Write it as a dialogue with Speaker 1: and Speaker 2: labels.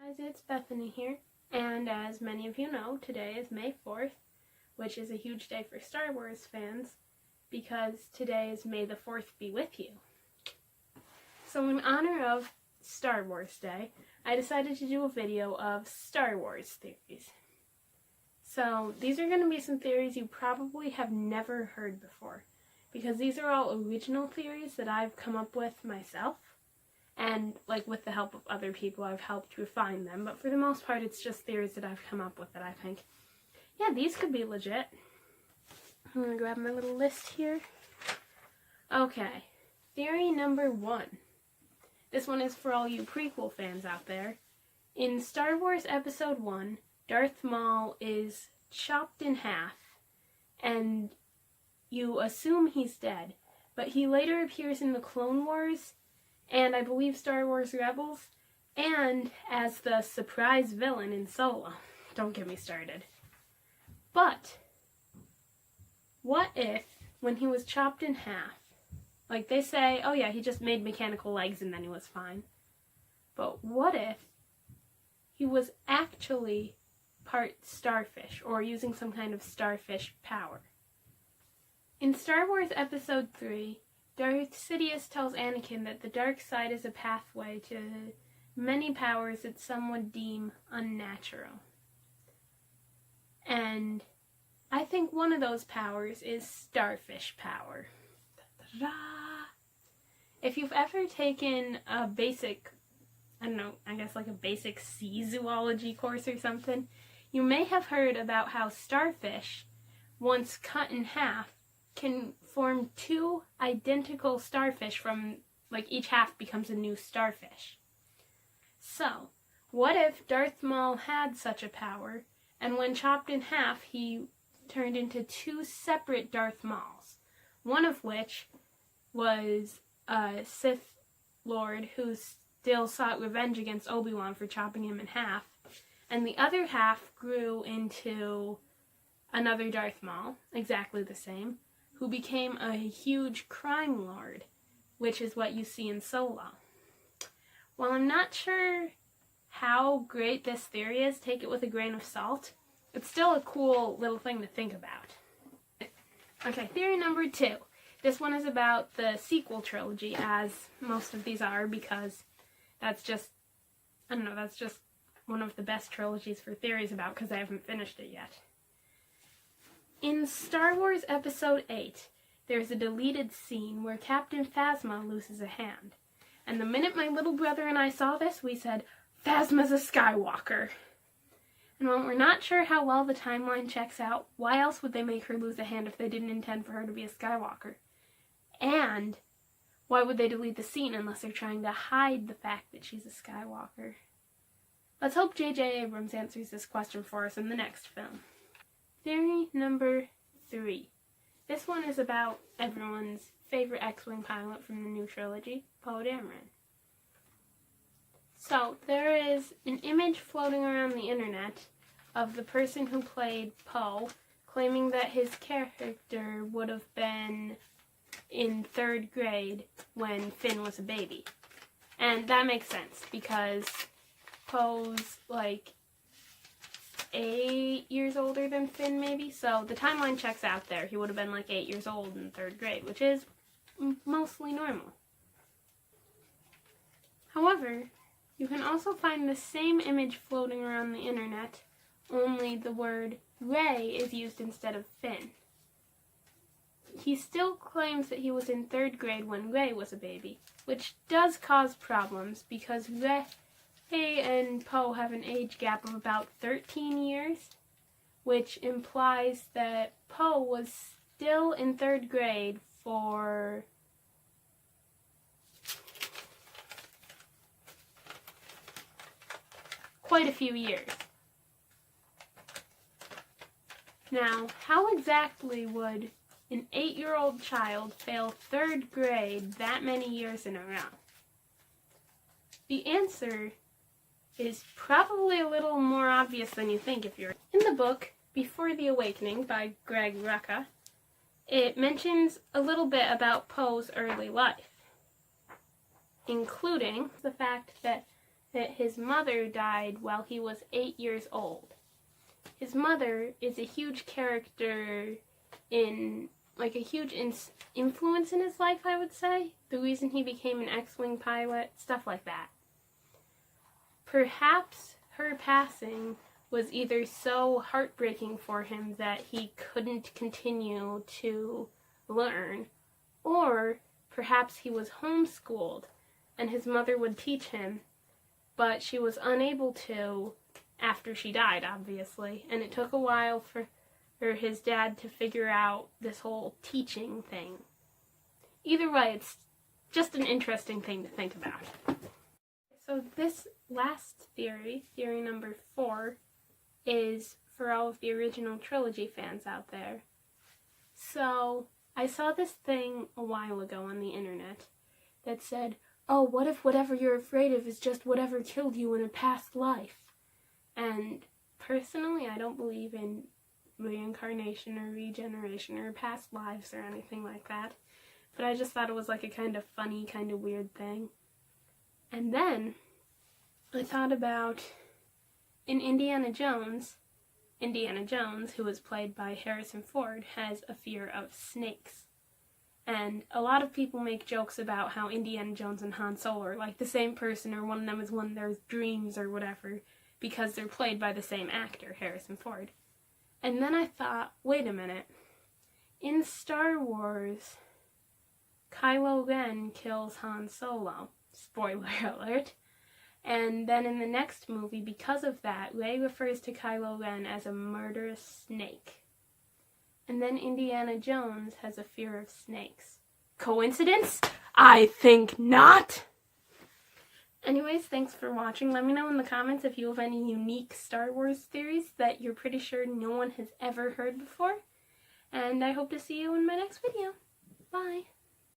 Speaker 1: Guys, it's Bethany here, and as many of you know, today is May 4th, which is a huge day for Star Wars fans, because today is May the 4th be with you. So in honor of Star Wars Day, I decided to do a video of Star Wars theories. So these are going to be some theories you probably have never heard before, because these are all original theories that I've come up with myself. And, with the help of other people, I've helped refine them. But for the most part, it's just theories that I've come up with that I think, yeah, these could be legit. I'm going to grab my little list here. Okay, theory number 1. This one is for all you prequel fans out there. In Star Wars Episode 1, Darth Maul is chopped in half, and you assume he's dead. But he later appears in the Clone Wars, and I believe Star Wars Rebels, and as the surprise villain in Solo. Don't get me started. But, what if, when he was chopped in half, they say, oh yeah, he just made mechanical legs and then he was fine. But what if he was actually part starfish, or using some kind of starfish power? In Star Wars Episode 3, Darth Sidious tells Anakin that the dark side is a pathway to many powers that some would deem unnatural. And I think one of those powers is starfish power. Da-da-da. If you've ever taken a basic, a basic sea zoology course or something, you may have heard about how starfish, once cut in half, can form two identical starfish from, each half becomes a new starfish. So, what if Darth Maul had such a power, and when chopped in half, he turned into two separate Darth Mauls, one of which was a Sith Lord who still sought revenge against Obi-Wan for chopping him in half, and the other half grew into another Darth Maul, exactly the same, who became a huge crime lord, which is what you see in Solo. While I'm not sure how great this theory is, take it with a grain of salt, it's still a cool little thing to think about. Okay, theory number 2. This one is about the sequel trilogy, as most of these are, because that's just one of the best trilogies for theories about, because I haven't finished it yet. In Star Wars Episode 8, there's a deleted scene where Captain Phasma loses a hand. And the minute my little brother and I saw this, we said, Phasma's a Skywalker. And while we're not sure how well the timeline checks out, why else would they make her lose a hand if they didn't intend for her to be a Skywalker? And why would they delete the scene unless they're trying to hide the fact that she's a Skywalker? Let's hope J.J. Abrams answers this question for us in the next film. Theory number 3. This one is about everyone's favorite X-Wing pilot from the new trilogy, Poe Dameron. So, there is an image floating around the internet of the person who played Poe claiming that his character would have been in 3rd grade when Finn was a baby. And that makes sense, because Poe's, 8 years older than Finn, maybe, so the timeline checks out there. He would have been 8 years old in 3rd grade, which is mostly normal. However, you can also find the same image floating around the internet, only the word Rey is used instead of Finn. He still claims that he was in 3rd grade when Rey was a baby, which does cause problems because Rey and Poe have an age gap of about 13 years, which implies that Poe was still in 3rd grade for quite a few years. Now, how exactly would an 8-year-old child fail 3rd grade that many years in a row? The answer is probably a little more obvious than you think if you're... In the book, Before the Awakening by Greg Rucka, it mentions a little bit about Poe's early life, including the fact that that his mother died while he was 8 years old. His mother is a huge character in, like, a huge influence in his life, I would say. The reason he became an X-Wing pilot, stuff like that. Perhaps her passing was either so heartbreaking for him that he couldn't continue to learn, or perhaps he was homeschooled and his mother would teach him, but she was unable to after she died, obviously, and it took a while for his dad to figure out this whole teaching thing. Either way, it's just an interesting thing to think about. So this last theory, theory number 4, is for all of the original trilogy fans out there. So I saw this thing a while ago on the internet that said, oh, what if whatever you're afraid of is just whatever killed you in a past life? And personally, I don't believe in reincarnation or regeneration or past lives or anything like that. But I just thought it was like a kind of funny, kind of weird thing. And then I thought about, in Indiana Jones, who was played by Harrison Ford, has a fear of snakes. And a lot of people make jokes about how Indiana Jones and Han Solo are like the same person, or one of them is one of their dreams or whatever, because they're played by the same actor, Harrison Ford. And then I thought, wait a minute. In Star Wars, Kylo Ren kills Han Solo. Spoiler alert. And then in the next movie, because of that, Rey refers to Kylo Ren as a murderous snake. And then Indiana Jones has a fear of snakes. Coincidence? I think not! Anyways, thanks for watching. Let me know in the comments if you have any unique Star Wars theories that you're pretty sure no one has ever heard before. And I hope to see you in my next video. Bye!